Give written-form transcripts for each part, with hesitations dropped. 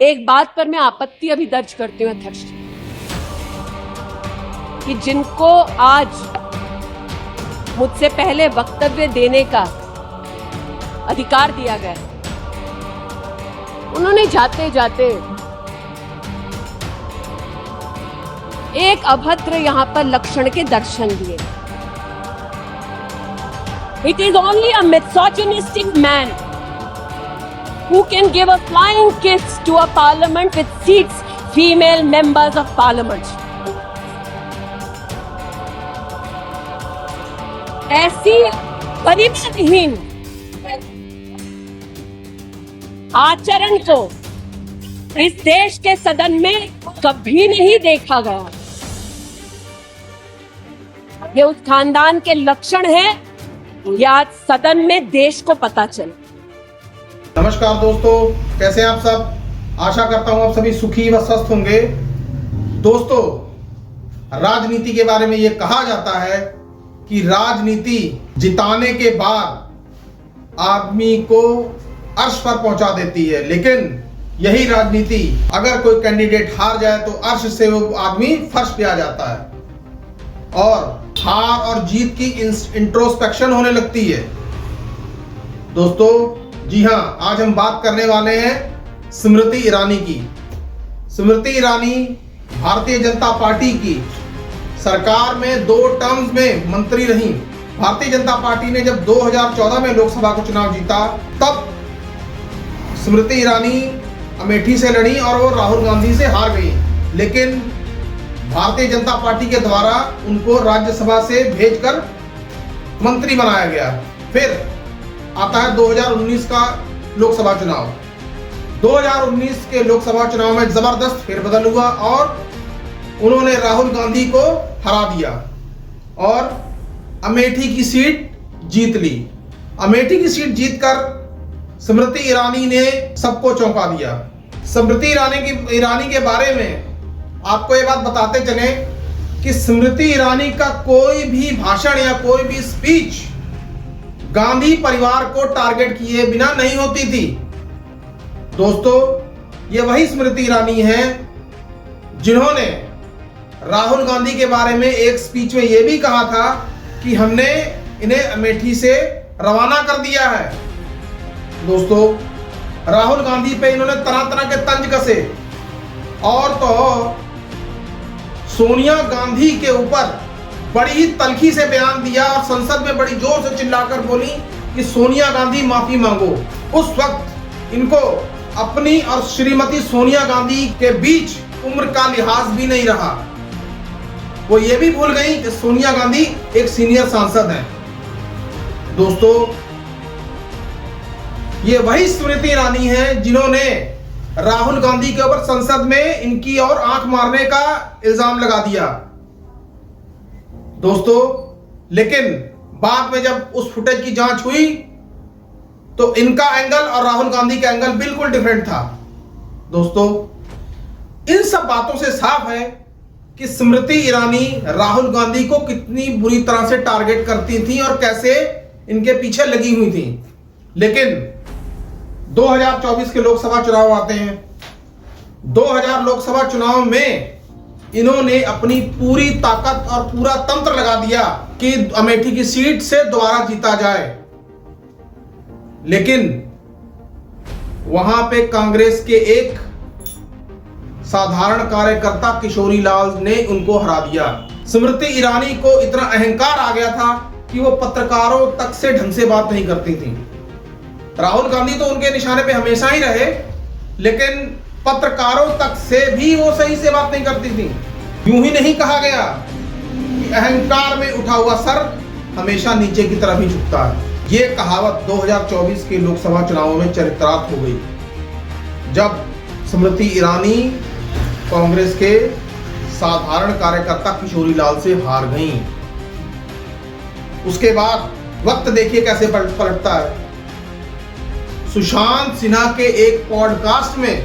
एक बात पर मैं आपत्ति अभी दर्ज करती हूँ अध्यक्ष जी, कि जिनको आज मुझसे पहले वक्तव्य देने का अधिकार दिया गया, उन्होंने जाते जाते एक अभद्र यहां पर लक्षण के दर्शन दिए। It is only a misogynistic man who can give a flying kiss to a parliament with seats female members of parliament. ऐसी परिवर्तनहीन आचरण को इस देश के सदन में कभी नहीं देखा गया। ये उस खानदान के लक्षण है, या आज सदन में देश को पता चले। नमस्कार दोस्तों, कैसे हैं आप सब। आशा करता हूं आप सभी सुखी व स्वस्थ होंगे। दोस्तों, राजनीति के बारे में ये कहा जाता है कि राजनीति जिताने के बाद आदमी को अर्श पर पहुंचा देती है, लेकिन यही राजनीति अगर कोई कैंडिडेट हार जाए तो अर्श से वो आदमी फर्श पे आ जाता है और हार और जीत की इंट्रोस्पेक्शन होने लगती है। दोस्तों, जी हां, आज हम बात करने वाले हैं स्मृति ईरानी की। स्मृति ईरानी भारतीय जनता पार्टी की सरकार में 2 टर्म्स में मंत्री रही। भारतीय जनता पार्टी ने जब 2014 में लोकसभा को चुनाव जीता, तब स्मृति ईरानी अमेठी से लड़ी और वो राहुल गांधी से हार गई, लेकिन भारतीय जनता पार्टी के द्वारा उनको राज्यसभा से भेजकर मंत्री बनाया गया। फिर आता है 2019 का लोकसभा चुनाव। 2019 के लोकसभा चुनाव में जबरदस्त फेरबदल हुआ और उन्होंने राहुल गांधी को हरा दिया और अमेठी की सीट जीत ली। अमेठी की सीट जीतकर स्मृति ईरानी ने सबको चौंका दिया। स्मृति ईरानी के बारे में आपको ये बात बताते चले कि स्मृति ईरानी का कोई भी भाषण या कोई भी स्पीच गांधी परिवार को टारगेट किए बिना नहीं होती थी। दोस्तों, ये वही स्मृति ईरानी है जिन्होंने राहुल गांधी के बारे में एक स्पीच में यह भी कहा था कि हमने इन्हें अमेठी से रवाना कर दिया है। दोस्तों, राहुल गांधी पे इन्होंने तरह तरह के तंज कसे और तो सोनिया गांधी के ऊपर बड़ी ही तल्खी से बयान दिया और संसद में बड़ी जोर से चिल्लाकर बोली कि सोनिया गांधी माफी मांगो। उस वक्त इनको अपनी और श्रीमती सोनिया गांधी के बीच उम्र का लिहाज भी नहीं रहा। वो ये भी भूल गई कि सोनिया गांधी एक सीनियर सांसद हैं। दोस्तों, ये वही स्मृति ईरानी है जिन्होंने राहुल गांधी के ऊपर संसद में इनकी और आंख मारने का इल्जाम लगा दिया। दोस्तों, लेकिन बाद में जब उस फुटेज की जांच हुई तो इनका एंगल और राहुल गांधी का एंगल बिल्कुल डिफरेंट था। दोस्तों, इन सब बातों से साफ है कि स्मृति ईरानी राहुल गांधी को कितनी बुरी तरह से टारगेट करती थी और कैसे इनके पीछे लगी हुई थी। लेकिन 2024 के लोकसभा चुनाव आते हैं। 2000 लोकसभा चुनाव में इन्होंने अपनी पूरी ताकत और पूरा तंत्र लगा दिया कि अमेठी की सीट से दोबारा जीता जाए, लेकिन वहां पे कांग्रेस के एक साधारण कार्यकर्ता किशोरी लाल ने उनको हरा दिया। स्मृति ईरानी को इतना अहंकार आ गया था कि वो पत्रकारों तक से ढंग से बात नहीं करती थी। राहुल गांधी तो उनके निशाने पे हमेशा ही रहे, लेकिन पत्रकारों तक से भी वो सही से बात नहीं करती थी। यूं ही नहीं कहा गया कि अहंकार में उठा हुआ सर हमेशा नीचे की तरफ ही झुकता है। ये कहावत 2024 के लोकसभा चुनावों में चरितार्थ हो गई, जब स्मृति ईरानी कांग्रेस के साधारण कार्यकर्ता किशोरी लाल से हार गईं। उसके बाद वक्त देखिए कैसे पलटता है। सुशांत सिन्हा के एक पॉडकास्ट में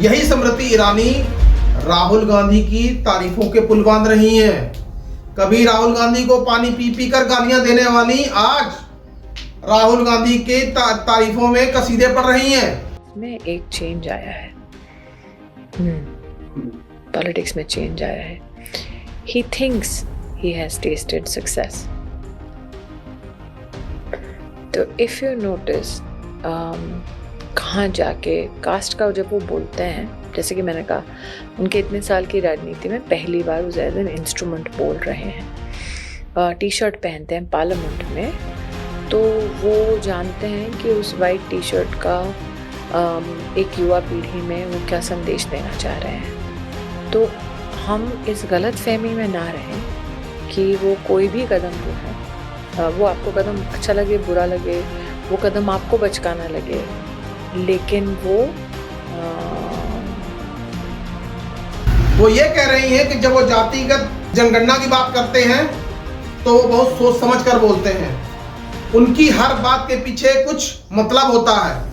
यही स्मृति ईरानी राहुल गांधी की तारीफों के पुल बांध रही हैं। कभी राहुल गांधी को पानी पी पी कर गालियां देने वाली आज राहुल गांधी के तारीफों में कसीदे पढ़ रही हैं। लाइफ में एक चेंज आया है, पॉलिटिक्स में चेंज आया है। He thinks he has tested success. तो इफ़ यू नोटिस कहाँ जाके कास्ट का जब वो बोलते हैं, जैसे कि मैंने कहा उनके इतने साल की राजनीति में पहली बार वो ज़्यादा इंस्ट्रूमेंट बोल रहे हैं, टी शर्ट पहनते हैं पार्लियामेंट में, तो वो जानते हैं कि उस वाइट टी शर्ट का एक युवा पीढ़ी में वो क्या संदेश देना चाह रहे हैं। तो हम इस गलत फहमी में ना रहें कि वो कोई भी कदम जो है, वो आपको कदम अच्छा लगे बुरा लगे, वो कदम आपको बचकाना लगे, लेकिन वो ये कह रही हैं कि जब वो जातिगत जनगणना की बात करते हैं तो वो बहुत सोच समझ कर बोलते हैं। उनकी हर बात के पीछे कुछ मतलब होता है।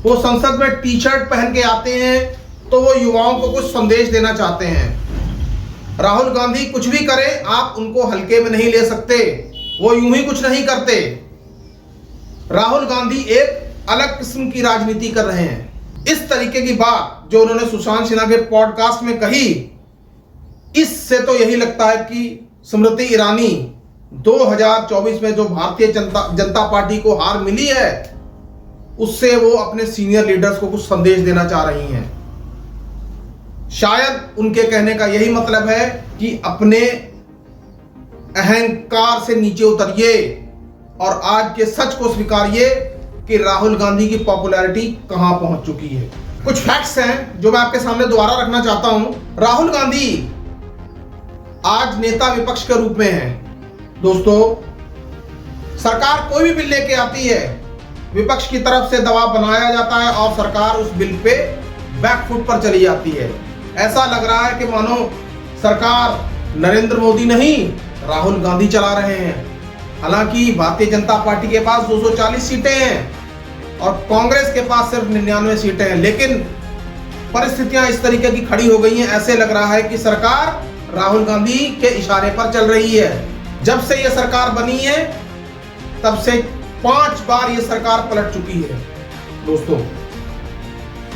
वो संसद में टी शर्ट पहन के आते हैं तो वो युवाओं को कुछ संदेश देना चाहते हैं। राहुल गांधी कुछ भी करें, आप उनको हल्के में नहीं ले सकते, वो यूं ही कुछ नहीं करते। राहुल गांधी एक अलग किस्म की राजनीति कर रहे हैं। इस तरीके की बात जो उन्होंने सुशांत सिन्हा के पॉडकास्ट में कही, इससे तो यही लगता है कि स्मृति ईरानी 2024 में जो भारतीय जनता पार्टी को हार मिली है, उससे वो अपने सीनियर लीडर्स को कुछ संदेश देना चाह रही हैं। शायद उनके कहने का यही मतलब है कि अपने अहंकार से नीचे उतरिए और आज के सच को स्वीकारिए कि राहुल गांधी की पॉपुलैरिटी कहां पहुंच चुकी है। कुछ फैक्ट्स हैं जो मैं आपके सामने दोबारा रखना चाहता हूं। राहुल गांधी आज नेता विपक्ष के रूप में हैं। दोस्तों, सरकार कोई भी बिल लेके आती है, विपक्ष की तरफ से दबाव बनाया जाता है और सरकार उस बिल पे बैकफुट पर चली जाती है। ऐसा लग रहा है कि मानो सरकार नरेंद्र मोदी नहीं, राहुल गांधी चला रहे हैं। हालांकि भारतीय जनता पार्टी के पास 240 सीटें हैं और कांग्रेस के पास सिर्फ 99 सीटें हैं, लेकिन परिस्थितियां इस तरीके की खड़ी हो गई हैं, ऐसे लग रहा है कि सरकार राहुल गांधी के इशारे पर चल रही है। जब से यह सरकार बनी है तब से 5 बार यह सरकार पलट चुकी है। दोस्तों,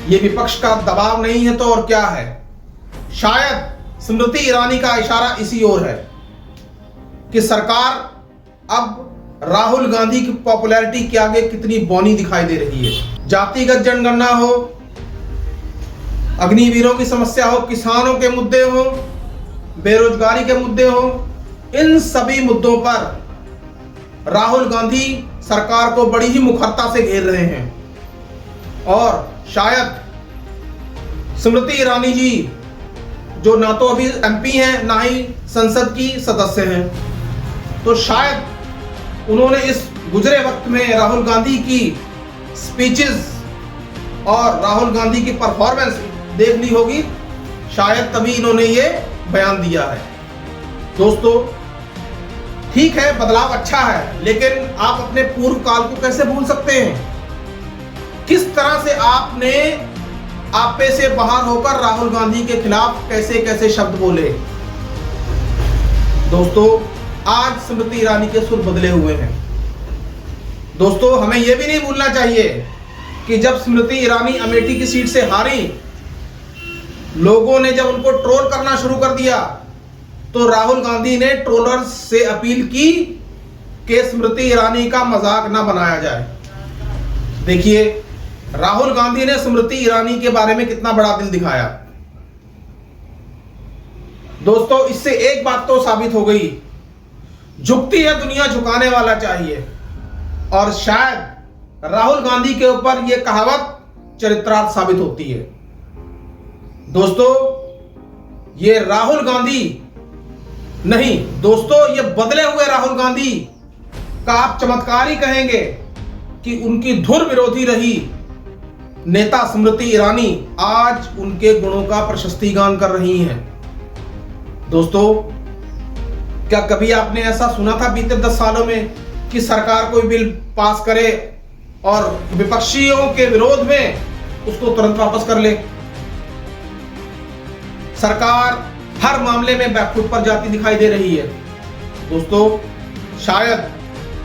ये विपक्ष का दबाव नहीं है तो और क्या है। शायद स्मृति ईरानी का इशारा इसी ओर है कि सरकार अब राहुल गांधी की पॉपुलैरिटी के आगे कितनी बौनी दिखाई दे रही है। जातिगत जनगणना हो, अग्निवीरों की समस्या हो, किसानों के मुद्दे हो, बेरोजगारी के मुद्दे हो, इन सभी मुद्दों पर राहुल गांधी सरकार को बड़ी ही मुखरता से घेर रहे हैं। और शायद स्मृति ईरानी जी, जो ना तो अभी एमपी हैं ना ही संसद की सदस्य हैं, तो शायद उन्होंने इस गुजरे वक्त में राहुल गांधी की स्पीचेस और राहुल गांधी की परफॉर्मेंस देख ली होगी, शायद तभी इन्होंने ये बयान दिया है। दोस्तों, ठीक है, बदलाव अच्छा है, लेकिन आप अपने पूर्व काल को कैसे भूल सकते हैं? किस तरह से आपने आपे से बाहर होकर राहुल गांधी के खिलाफ कैसे कैसे शब्द बोले। दोस्तों, आज स्मृति ईरानी के सुर बदले हुए हैं। दोस्तों, हमें यह भी नहीं भूलना चाहिए कि जब स्मृति ईरानी अमेठी की सीट से हारी, लोगों ने जब उनको ट्रोल करना शुरू कर दिया तो राहुल गांधी ने ट्रोलर्स से अपील की कि स्मृति ईरानी का मजाक ना बनाया जाए। देखिए, राहुल गांधी ने स्मृति ईरानी के बारे में कितना बड़ा दिल दिखाया। दोस्तों, इससे एक बात तो साबित हो गई, झुकती है दुनिया, झुकाने वाला चाहिए। और शायद राहुल गांधी के ऊपर यह कहावत चरित्रार्थ साबित होती है। दोस्तों, ये राहुल गांधी नहीं, दोस्तों, ये बदले हुए राहुल गांधी का आप चमत्कार ही कहेंगे कि उनकी धुर विरोधी रही नेता स्मृति ईरानी आज उनके गुणों का प्रशस्तिगान कर रही हैं। दोस्तों, क्या कभी आपने ऐसा सुना था बीते 10 सालों में कि सरकार कोई बिल पास करे और विपक्षियों के विरोध में उसको तुरंत वापस कर ले? सरकार हर मामले में बैकफुट पर जाती दिखाई दे रही है। दोस्तों, शायद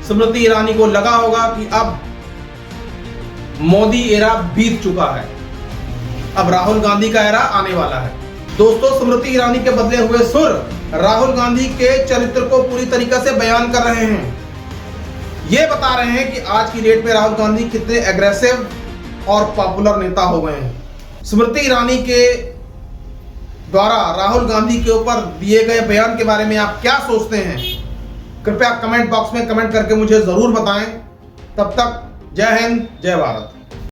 स्मृति ईरानी को लगा होगा कि अब मोदी एरा बीत चुका है, अब राहुल गांधी का एरा आने वाला है। दोस्तों, स्मृति ईरानी के बदले हुए सुर राहुल गांधी के चरित्र को पूरी तरीके से बयान कर रहे हैं। ये बता रहे हैं कि आज की डेट में राहुल गांधी कितने एग्रेसिव और पॉपुलर नेता हो गए हैं। स्मृति ईरानी के द्वारा राहुल गांधी के ऊपर दिए गए बयान के बारे में आप क्या सोचते हैं? कृपया कमेंट बॉक्स में कमेंट करके मुझे जरूर बताएं। तब तक जय हिंद, जय भारत।